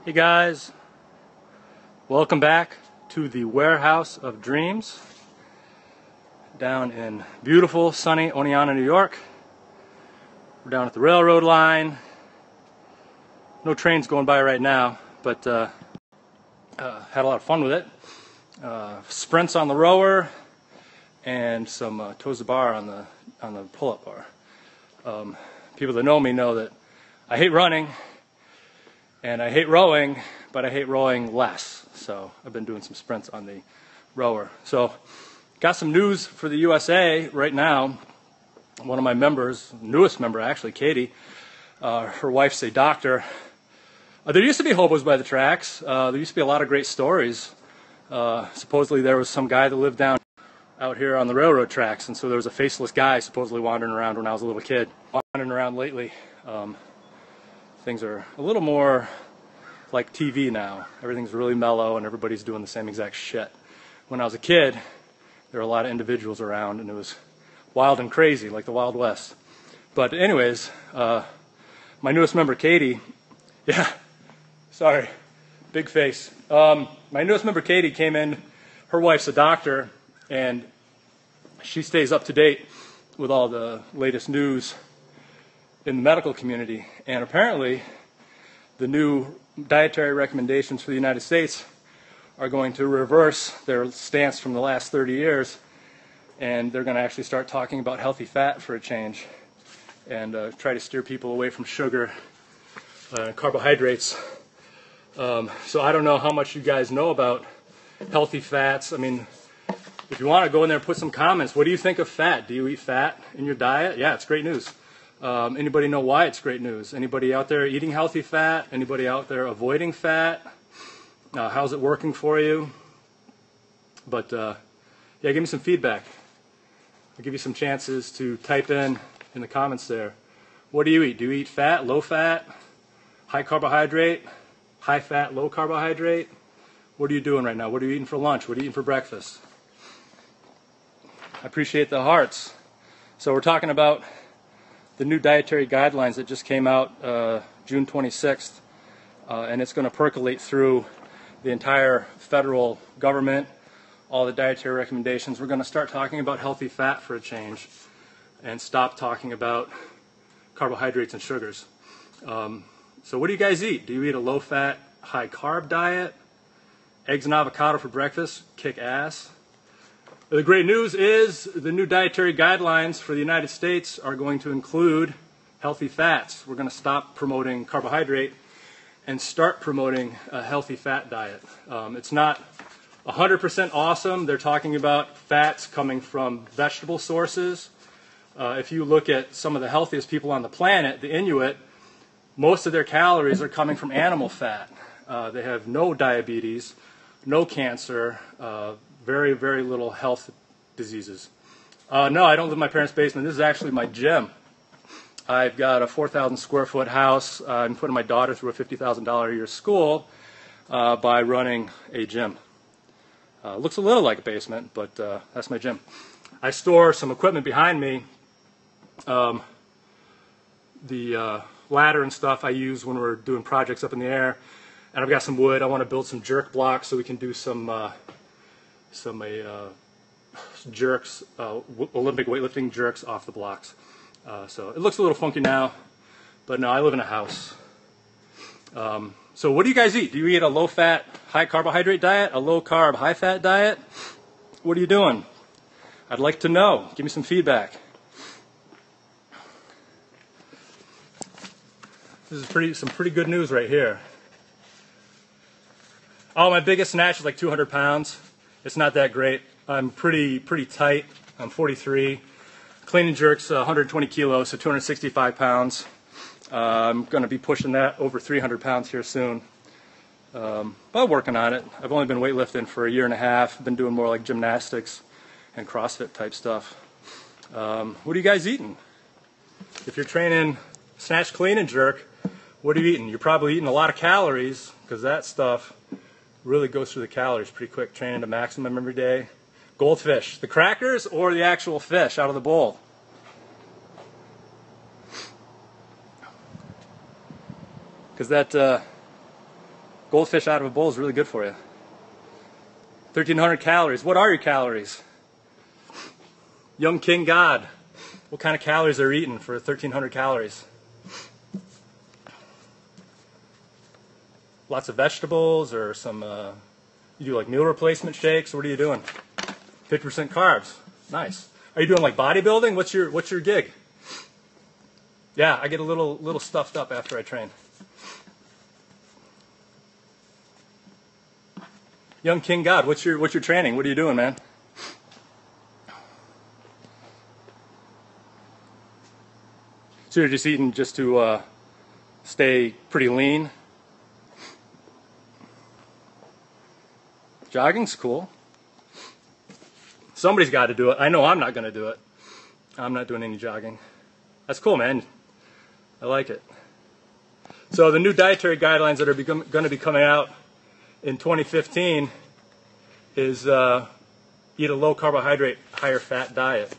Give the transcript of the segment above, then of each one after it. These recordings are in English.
Hey guys, welcome back to the Warehouse of Dreams down in beautiful sunny Oneonta, New York. We're down at the railroad line. No trains going by right now, but had a lot of fun with it. Sprints on the rower and some toes to bar on the pull-up bar. People that know me know that I hate running and I hate rowing, but I hate rowing less. So I've been doing some sprints on the rower. So got some news for the USA right now. One of my members, newest member actually, Katie, her wife's a doctor. There used to be hobos by the tracks. There used to be a lot of great stories. Supposedly there was some guy that lived down out here on the railroad tracks, and so there was a faceless guy supposedly wandering around when I was a little kid. Wandering around lately, things are a little more like TV now. Everything's really mellow and everybody's doing the same exact shit. When I was a kid, there were a lot of individuals around and it was wild and crazy, like the Wild West. But anyways, my newest member, Katie, yeah, sorry, big face. My newest member, Katie, came in. Her wife's a doctor, and she stays up to date with all the latest news in the medical community. And apparently, the new dietary recommendations for the United States are going to reverse their stance from the last 30 years, and they're going to actually start talking about healthy fat for a change, and try to steer people away from sugar and carbohydrates. So I don't know how much you guys know about healthy fats. I mean, if you want to go in there and put some comments, what do you think of fat? Do you eat fat in your diet? Yeah, it's great news. Anybody know why it's great news? Anybody out there eating healthy fat? Anybody out there avoiding fat? How's it working for you? But yeah, give me some feedback. I'll give you some chances to type in the comments there. What do you eat? Do you eat fat, low fat, high carbohydrate, high fat, low carbohydrate? What are you doing right now? What are you eating for lunch? What are you eating for breakfast? I appreciate the hearts. So we're talking about the new dietary guidelines that just came out June 26th, and it's going to percolate through the entire federal government, all the dietary recommendations. We're going to start talking about healthy fat for a change and stop talking about carbohydrates and sugars. So what do you guys eat? Do you eat a low-fat, high-carb diet? Eggs and avocado for breakfast? Kick ass. The great news is the new dietary guidelines for the United States are going to include healthy fats. We're going to stop promoting carbohydrate and start promoting a healthy fat diet. It's not 100% awesome. They're talking about fats coming from vegetable sources. If you look at some of the healthiest people on the planet, the Inuit, most of their calories are coming from animal fat. They have no diabetes, no cancer, very, very little health diseases. No, I don't live in my parents' basement. This is actually my gym. I've got a 4,000 square foot house. I'm putting my daughter through a $50,000 a year school by running a gym. Looks a little like a basement, but that's my gym. I store some equipment behind me. The ladder and stuff I use when we're doing projects up in the air. And I've got some wood. I want to build some jerk blocks so we can do some jerks, Olympic weightlifting jerks off the blocks. So it looks a little funky now, but no, I live in a house. So what do you guys eat? Do you eat a low-fat, high-carbohydrate diet, a low-carb, high-fat diet? What are you doing? I'd like to know. Give me some feedback. This is some pretty good news right here. Oh, my biggest snatch is like 200 pounds. It's not that great. I'm pretty tight. I'm 43. Clean and jerks 120 kilos, so 265 pounds. I'm going to be pushing that over 300 pounds here soon. But working on it. I've only been weightlifting for a year and a half. I've been doing more like gymnastics and CrossFit type stuff. What are you guys eating? If you're training snatch, clean, and jerk, what are you eating? You're probably eating a lot of calories because that stuff really goes through the calories pretty quick, training to maximum every day. Goldfish, the crackers or the actual fish out of the bowl? Because that Goldfish out of a bowl is really good for you. 1,300 calories. What are your calories? Young King God. What kind of calories are eating for 1,300 calories? Lots of vegetables or some, you do like meal replacement shakes? What are you doing? 50% carbs. Nice. Are you doing like bodybuilding? What's your gig? Yeah, I get a little stuffed up after I train. Young King God, what's your training? What are you doing, man? So you're just eating just to stay pretty lean? Jogging's cool. Somebody's got to do it. I know I'm not going to do it. I'm not doing any jogging. That's cool, man. I like it. So the new dietary guidelines that are going to be coming out in 2015 is eat a low carbohydrate, higher fat diet.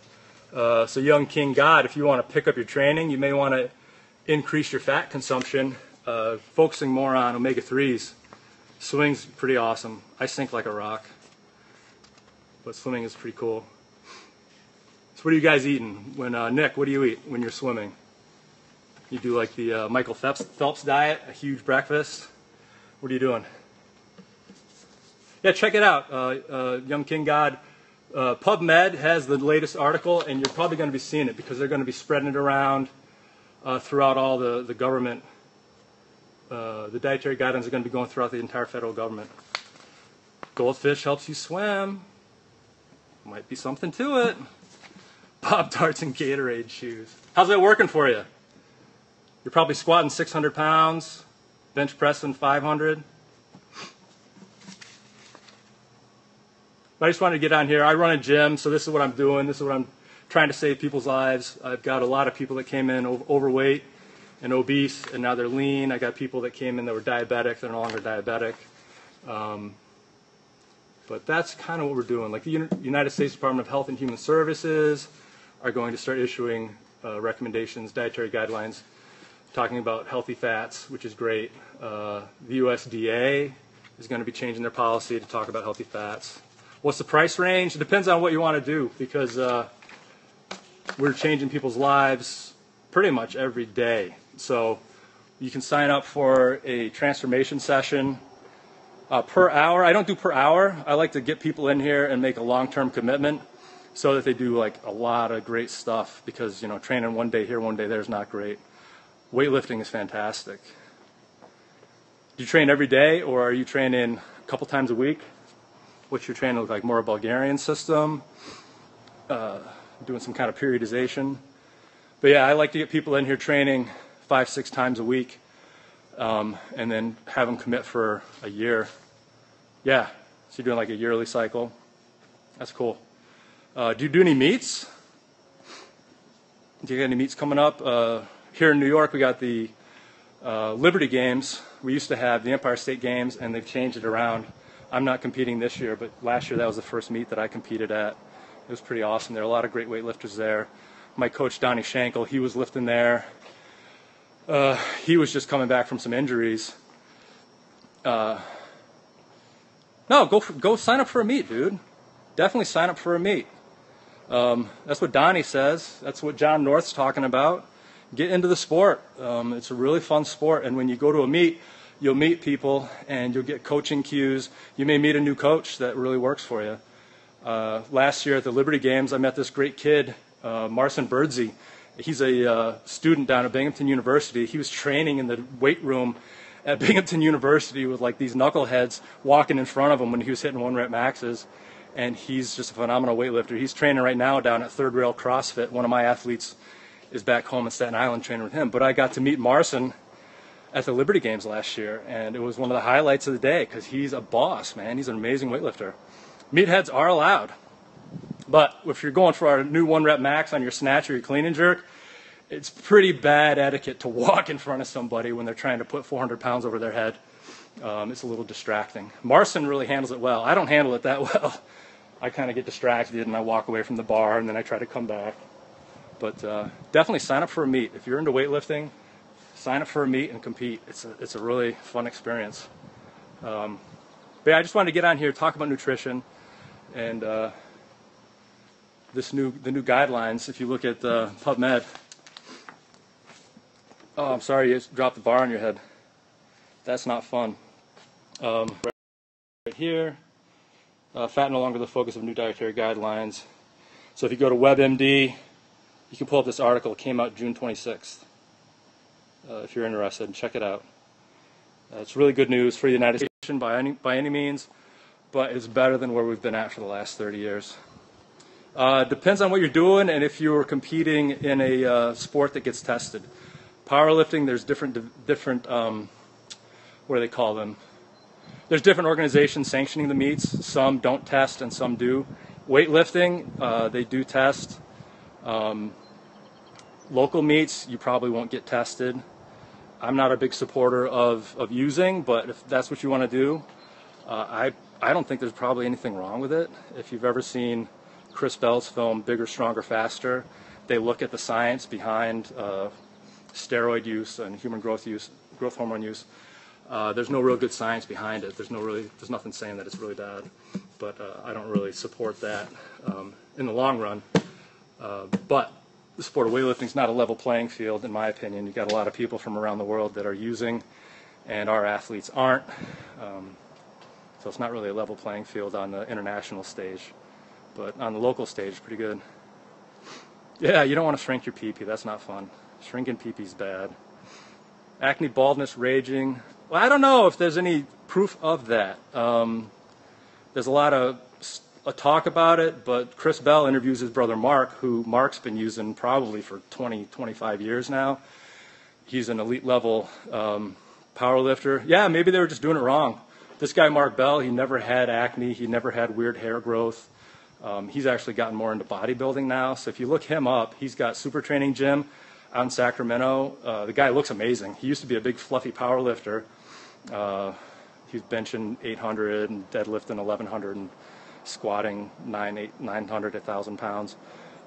So Young King God, if you want to pick up your training, you may want to increase your fat consumption, focusing more on omega-3s. Swimming's pretty awesome. I sink like a rock, but swimming is pretty cool. So what are you guys eating? Nick, what do you eat when you're swimming? You do like the Michael Phelps diet, a huge breakfast. What are you doing? Yeah, check it out. Young King God. PubMed has the latest article, and you're probably going to be seeing it because they're going to be spreading it around throughout all the government. The dietary guidelines are going to be going throughout the entire federal government. Goldfish helps you swim. Might be something to it. Pop-Tarts and Gatorade shoes. How's that working for you? You're probably squatting 600 pounds, bench pressing 500. I just wanted to get on here. I run a gym, so this is what I'm doing. This is what I'm trying to save people's lives. I've got a lot of people that came in overweight and obese, and now they're lean. I got people that came in that were diabetic. They're no longer diabetic. But that's kind of what we're doing. Like the United States Department of Health and Human Services are going to start issuing recommendations, dietary guidelines, talking about healthy fats, which is great. The USDA is going to be changing their policy to talk about healthy fats. What's the price range? It depends on what you want to do, because we're changing people's lives pretty much every day. So you can sign up for a transformation session per hour. I don't do per hour. I like to get people in here and make a long-term commitment so that they do like a lot of great stuff, because training one day here, one day there is not great. Weightlifting is fantastic. Do you train every day, or are you training a couple times a week? What's your training look like? More a Bulgarian system? Doing some kind of periodization? But yeah, I like to get people in here training 5-6 times a week, and then have them commit for a year. Yeah, so you're doing like a yearly cycle. That's cool. Do you do any meets? Do you got any meets coming up? Here in New York, we got the Liberty Games. We used to have the Empire State Games, and they've changed it around. I'm not competing this year, but last year that was the first meet that I competed at. It was pretty awesome. There were a lot of great weightlifters there. My coach, Donnie Schenkel, he was lifting there. He was just coming back from some injuries. No, go sign up for a meet, dude. Definitely sign up for a meet. That's what Donnie says. That's what John North's talking about. Get into the sport. It's a really fun sport, and when you go to a meet, you'll meet people and you'll get coaching cues. You may meet a new coach that really works for you. Last year at the Liberty Games, I met this great kid, Marcin Birdsey. He's a student down at Binghamton University. He was training in the weight room at Binghamton University with like these knuckleheads walking in front of him when he was hitting 1-rep maxes. And he's just a phenomenal weightlifter. He's training right now down at Third Rail CrossFit. One of my athletes is back home in Staten Island training with him. But I got to meet Marcin at the Liberty Games last year, and it was one of the highlights of the day because he's a boss, man. He's an amazing weightlifter. Meatheads are allowed, but if you're going for our new 1-rep max on your snatch or your clean and jerk, it's pretty bad etiquette to walk in front of somebody when they're trying to put 400 pounds over their head. It's a little distracting. Marcin really handles it well. I don't handle it that well. I kind of get distracted and I walk away from the bar and then I try to come back. But definitely sign up for a meet. If you're into weightlifting, sign up for a meet and compete. It's a really fun experience. But yeah, I just wanted to get on here, talk about nutrition, and the new guidelines. If you look at PubMed, oh, I'm sorry, you dropped the bar on your head. That's not fun. Right here, fat no longer the focus of new dietary guidelines. So if you go to WebMD, you can pull up this article. It came out June 26th. If you're interested, check it out. It's really good news for the United States by any means, but it's better than where we've been at for the last 30 years. Depends on what you're doing and if you're competing in a sport that gets tested. Powerlifting, there's different what do they call them? There's different organizations sanctioning the meets. Some don't test and some do. Weightlifting, they do test. Local meets, you probably won't get tested. I'm not a big supporter of using, but if that's what you want to do, I don't think there's probably anything wrong with it. If you've ever seen Chris Bell's film Bigger, Stronger, Faster, they look at the science behind steroid use and human growth hormone use. There's no real good science behind it. There's nothing saying that it's really bad, but I don't really support that in the long run. But the sport of weightlifting is not a level playing field, in my opinion. You've got a lot of people from around the world that are using, and our athletes aren't. So it's not really a level playing field on the international stage, but on the local stage, pretty good. Yeah, you don't want to shrink your pee-pee. That's not fun. Shrinking pee-pee is bad. Acne, baldness, raging. Well, I don't know if there's any proof of that. There's a lot of talk about it, but Chris Bell interviews his brother Mark, who Mark's been using probably for 20, 25 years now. He's an elite level power lifter. Yeah, maybe they were just doing it wrong. This guy, Mark Bell, he never had acne. He never had weird hair growth. He's actually gotten more into bodybuilding now. So if you look him up, he's got Super Training Gym out in Sacramento. The guy looks amazing. He used to be a big fluffy power lifter. He's benching 800 and deadlifting 1100 and squatting 900, 1,000 pounds.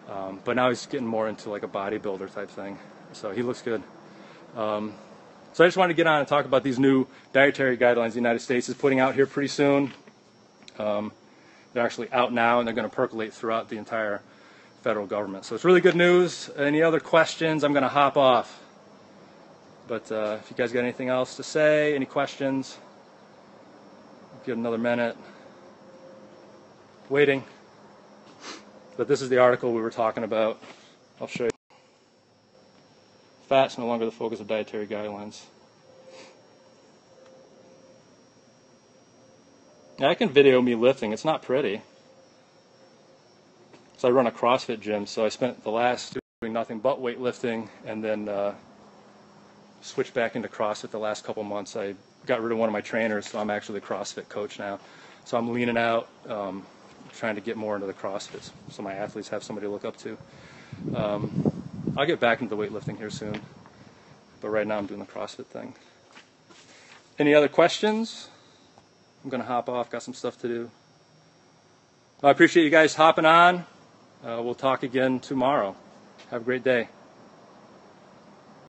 But now he's getting more into like a bodybuilder type thing. So he looks good. So I just wanted to get on and talk about these new dietary guidelines the United States is putting out here pretty soon. They're actually out now, and they're going to percolate throughout the entire federal government. So it's really good news. Any other questions? I'm going to hop off. But if you guys got anything else to say, any questions, give it another minute. Waiting. But this is the article we were talking about. I'll show you. Fat's no longer the focus of dietary guidelines. Now, I can video me lifting. It's not pretty. So I run a CrossFit gym, so I spent the last doing nothing but weightlifting, and then switched back into CrossFit the last couple months. I got rid of one of my trainers, so I'm actually the CrossFit coach now. So I'm leaning out, trying to get more into the CrossFit, so my athletes have somebody to look up to. I'll get back into the weightlifting here soon, but right now I'm doing the CrossFit thing. Any other questions? I'm going to hop off, got some stuff to do. I appreciate you guys hopping on. We'll talk again tomorrow. Have a great day.